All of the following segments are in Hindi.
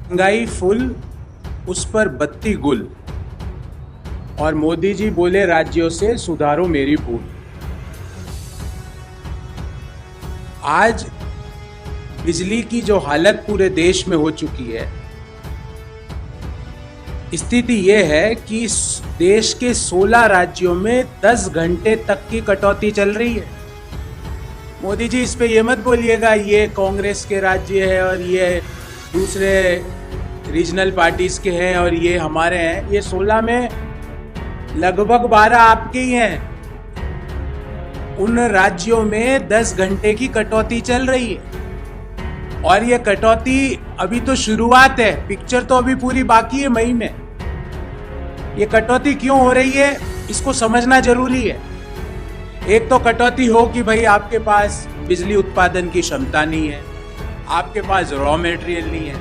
महंगाई फुल, उस पर बत्ती गुल। और मोदी जी बोले राज्यों से सुधारो मेरी भूल। आज बिजली की जो हालत पूरे देश में हो चुकी है, स्थिति यह है कि देश के 16 राज्यों में 10 घंटे तक की कटौती चल रही है। मोदी जी इस पे ये मत बोलिएगा ये कांग्रेस के राज्य है और ये दूसरे रीजनल पार्टीज के हैं और ये हमारे हैं। ये 16 में लगभग 12 आपके ही हैं। उन राज्यों में 10 घंटे की कटौती चल रही है और ये कटौती अभी तो शुरुआत है, पिक्चर तो अभी पूरी बाकी है मई में। ये कटौती क्यों हो रही है इसको समझना जरूरी है। एक तो कटौती हो कि भाई आपके पास बिजली उत्पादन की क्षमता नहीं है, आपके पास रॉ मटेरियल नहीं है।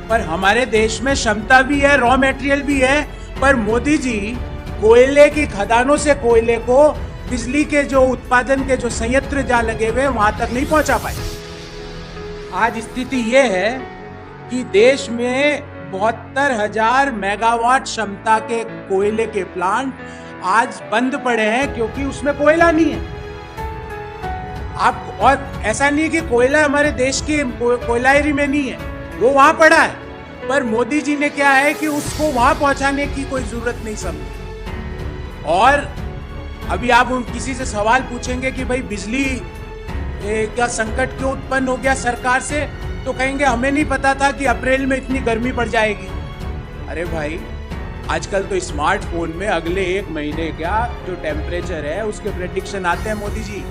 पर हमारे देश में क्षमता भी है, रॉ मटेरियल भी है, पर मोदी जी कोयले की खदानों से कोयले को बिजली के जो उत्पादन के जो संयंत्र जहां लगे हुए वहां तक नहीं पहुंचा पाए। आज स्थिति यह है कि देश में 72,000 मेगावाट क्षमता के कोयले के प्लांट आज बंद पड़े हैं क्योंकि उसमें कोयला नहीं है। आप और ऐसा नहीं है कि कोयला हमारे देश के कोयलारी में नहीं है, वो वहां पड़ा है, पर मोदी जी ने क्या है कि उसको वहां पहुंचाने की कोई जरूरत नहीं समझी। और अभी आप किसी से सवाल पूछेंगे कि भाई बिजली क्या संकट क्यों उत्पन्न हो गया सरकार से, तो कहेंगे हमें नहीं पता था कि अप्रैल में इतनी गर्मी पड़ जाएगी। अरे भाई आजकल तो स्मार्टफोन में अगले 1 महीने का जो टेम्परेचर है उसके प्रेडिक्शन आते हैं मोदी जी।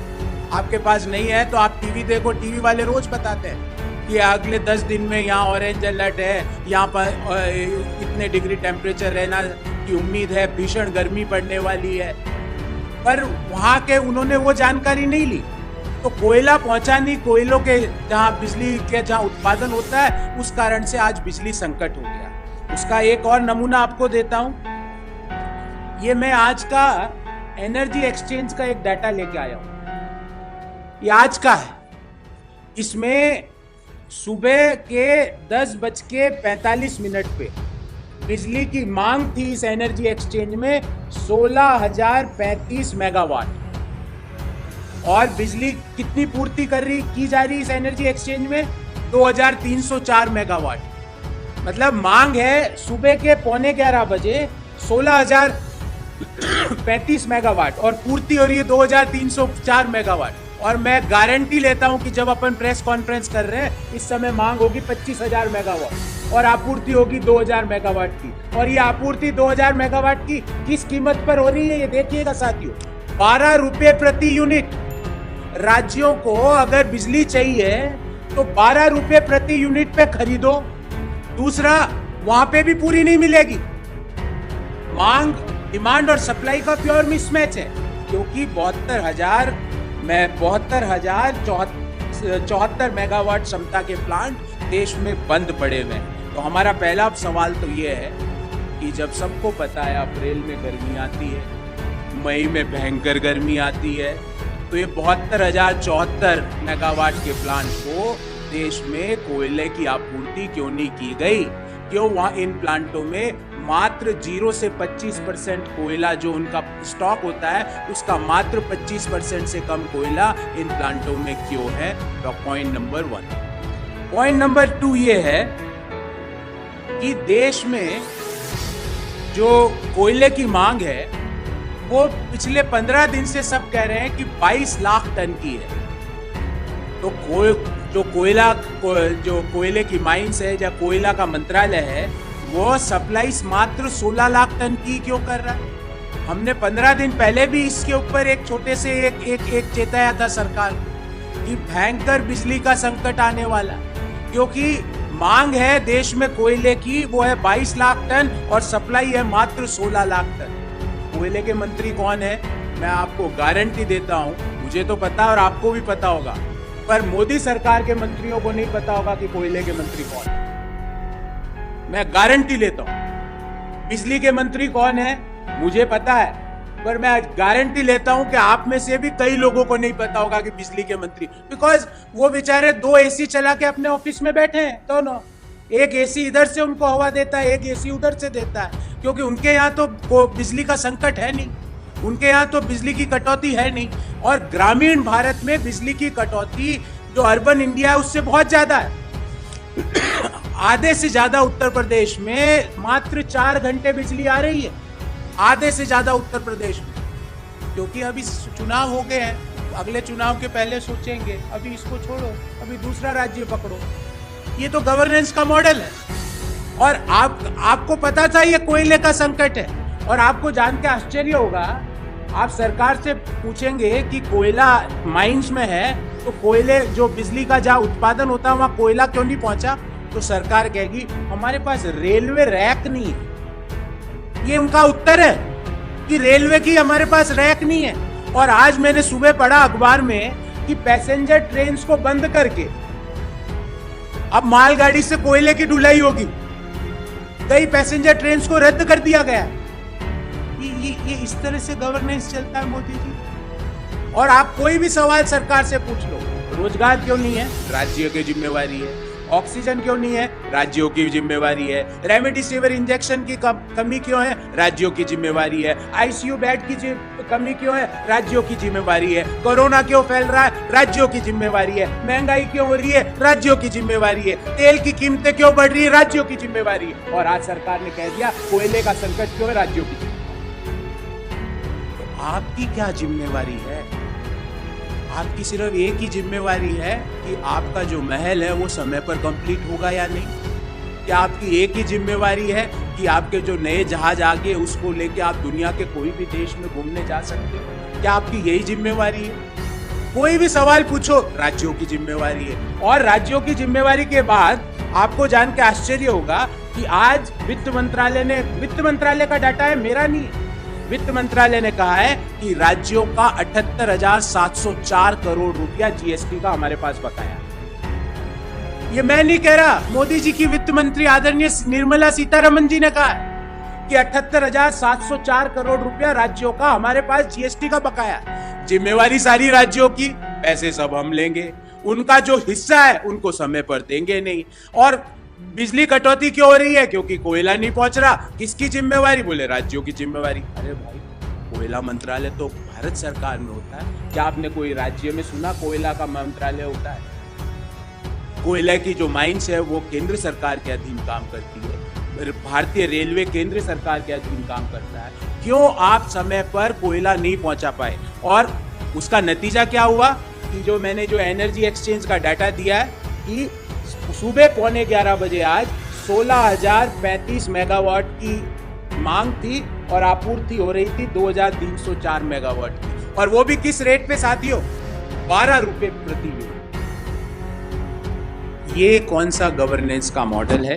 आपके पास नहीं है तो आप टीवी देखो, टीवी वाले रोज बताते हैं कि अगले 10 दिन में यहाँ ऑरेंज अलर्ट है, यहाँ पर इतने डिग्री टेम्परेचर रहना की उम्मीद है, भीषण गर्मी पड़ने वाली है। पर वहां के उन्होंने वो जानकारी नहीं ली। तो कोयला पहुंचानी, कोयलों के जहां बिजली के जहां उत्पादन होता है उस कारण से आज बिजली संकट हो गया। उसका एक और नमूना आपको देता हूं। ये मैं आज का एनर्जी एक्सचेंज का एक डाटा लेके आया हूं, ये आज का है। इसमें सुबह के 10:45 पे बिजली की मांग थी इस एनर्जी एक्सचेंज में 16,035 मेगावाट और बिजली कितनी पूर्ति की जा रही इस एनर्जी एक्सचेंज में 2,304 मेगावाट। मतलब मांग है सुबह के 11:15 बजे 16,035 मेगावाट और पूर्ति हो रही है 2,304 मेगावाट। और मैं गारंटी लेता हूं कि जब अपन प्रेस कॉन्फ्रेंस कर रहे हैं इस समय मांग होगी 25,000 मेगावाट और आपूर्ति होगी 2,000 मेगावाट की। और ये आपूर्ति 2,000 मेगावाट की किस कीमत पर हो रही है ये देखिएगा साथियों, 12 रुपए प्रति यूनिट। राज्यों को अगर बिजली चाहिए तो 12 रुपए प्रति यूनिट पे खरीदो। दूसरा, वहां पे भी पूरी नहीं मिलेगी। मांग, डिमांड और सप्लाई का प्योर मिसमैच है क्योंकि 72,074 मेगावाट क्षमता के प्लांट देश में बंद पड़े हुए हैं। तो हमारा पहला सवाल तो ये है कि जब सबको पता है अप्रैल में गर्मी आती है, मई में भयंकर गर्मी आती है, तो ये 72,074 मेगावाट के प्लांट को देश में कोयले की आपूर्ति क्यों नहीं की गई? क्यों वहां इन प्लांटों में मात्र 0 से 25% कोयला जो उनका स्टॉक होता है उसका मात्र 25% से कम कोयला इन प्लांटों में क्यों है? तो पॉइंट नंबर 1। पॉइंट नंबर 2 ये है कि देश में जो कोयले की मांग है वो पिछले 15 दिन से सब कह रहे हैं कि 22 लाख टन की है। तो जो कोयले की माइंस है या कोयला का मंत्रालय है वो सप्लाईज मात्र 16 लाख टन की क्यों कर रहा है? हमने 15 दिन पहले भी इसके ऊपर एक छोटे से एक चेताया था सरकार कि भयंकर बिजली का संकट आने वाला, क्योंकि मांग है देश में कोयले की वो है 22 लाख टन और सप्लाई है मात्र 16 लाख टन। कोयले के मंत्री कौन है? मैं आपको गारंटी देता हूं, मुझे तो पता और आपको भी पता होगा, पर मोदी सरकार के मंत्रियों को नहीं पता होगा कि कोयले के मंत्री कौन है। मैं गारंटी लेता हूं। बिजली के मंत्री कौन है मुझे पता है, पर मैं गारंटी लेता हूं कि आप में से भी कई लोगों को नहीं पता होगा कि बिजली के मंत्री, बिकॉज वो बेचारे 2 AC चला के अपने ऑफिस में बैठे हैं दोनों, एक एसी इधर से उनको हवा देता है, एक एसी उधर से देता है, क्योंकि उनके यहाँ तो बिजली का संकट है नहीं, उनके यहाँ तो बिजली की कटौती है नहीं। और ग्रामीण भारत में बिजली की कटौती जो अर्बन इंडिया है उससे बहुत ज्यादा है। आधे से ज्यादा उत्तर प्रदेश में मात्र 4 घंटे बिजली आ रही है, आधे से ज्यादा उत्तर प्रदेश में, क्योंकि अभी चुनाव हो गए हैं, अगले चुनाव के पहले सोचेंगे, अभी इसको छोड़ो, अभी दूसरा राज्य पकड़ो। ये तो गवर्नेंस का मॉडल है। और आपको पता था ये कोयले का संकट है, और आपको जान के आश्चर्य होगा, आप सरकार से पूछेंगे कि कोयला माइंस में है तो कोयले जो बिजली का जहाँ उत्पादन होता है वहां कोयला क्यों नहीं पहुंचा, तो सरकार कहेगी हमारे पास रेलवे रैक नहीं है। ये उनका उत्तर है कि रेलवे की हमारे पास रैक नहीं है। और आज मैंने सुबह पढ़ा अखबार में कि पैसेंजर ट्रेन को बंद करके अब मालगाड़ी से कोयले की ढुलाई होगी, कई पैसेंजर ट्रेन को रद्द कर दिया गया। ये इस तरह से गवर्नेंस चलता है मोदी जी। और आप कोई भी सवाल सरकार से पूछ लो, रोजगार क्यों नहीं है, राज्य की जिम्मेवारी है। ऑक्सीजन क्यों नहीं है, राज्यों की जिम्मेवारी है। रेमडेसिविर इंजेक्शन की कमी क्यों है, राज्यों की जिम्मेवारी है। आईसीयू बेड की कमी क्यों है, राज्यों की जिम्मेवारी है। कोरोना क्यों फैल रहा है, राज्यों की जिम्मेवारी है। महंगाई क्यों हो रही है, राज्यों की जिम्मेवारी है। तेल की कीमतें क्यों बढ़ रही है, राज्यों की जिम्मेवारी है। और आज सरकार ने कह दिया कोयले का संकट क्यों है, राज्यों की जिम्मेवारी। तो आपकी क्या जिम्मेवारी है? आपकी सिर्फ एक ही जिम्मेवारी है कि आपका जो महल है वो समय पर कंप्लीट होगा या नहीं। क्या आपकी एक ही जिम्मेवारी है कि आपके जो नए जहाज आ गए उसको लेके आप दुनिया के कोई भी देश में घूमने जा सकते हो? क्या आपकी यही जिम्मेवारी है? कोई भी सवाल पूछो, राज्यों की जिम्मेवारी है। और राज्यों की जिम्मेवारी के बाद आपको जान के आश्चर्य होगा कि आज वित्त मंत्रालय का डाटा है, मेरा नहीं है। वित्त मंत्रालय ने कहा है कि राज्यों का 78,704 करोड़ रुपया जीएसटी का हमारे पास बकाया। ये मैं नहीं कह रहा, मोदी जी की वित्त मंत्री आदरणीय निर्मला सीतारमण जी ने कहा है कि 78,704 करोड़ रुपया राज्यों का हमारे पास जीएसटी का बकाया। जिम्मेवारी सारी राज्यों की, पैसे सब हम लेंगे, उनका जो हिस्सा है उनको समय पर देंगे नहीं। और बिजली कटौती क्यों हो रही है, क्योंकि कोयला नहीं पहुंच रहा। किसकी जिम्मेवारी, बोले राज्यों की जिम्मेवारी। अरे भाई, कोयला मंत्रालय तो भारत सरकार में होता है, क्या आपने कोई राज्य में सुना कोयला का मंत्रालय होता है? कोयला की जो माइंस है वो केंद्र सरकार के अधीन काम करती है। भारतीय रेलवे केंद्र सरकार के अधीन काम करता है। क्यों आप समय पर कोयला नहीं पहुंचा पाए? और उसका नतीजा क्या हुआ कि जो मैंने जो एनर्जी एक्सचेंज का डाटा दिया है कि सुबह 11:15 बजे आज 16,035 मेगावाट की मांग थी और आपूर्ति हो रही थी 2,304 मेगावाट की। और वो भी किस रेट पे साथियों, 12 रुपए प्रति यूनिट। ये कौन सा गवर्नेंस का मॉडल है?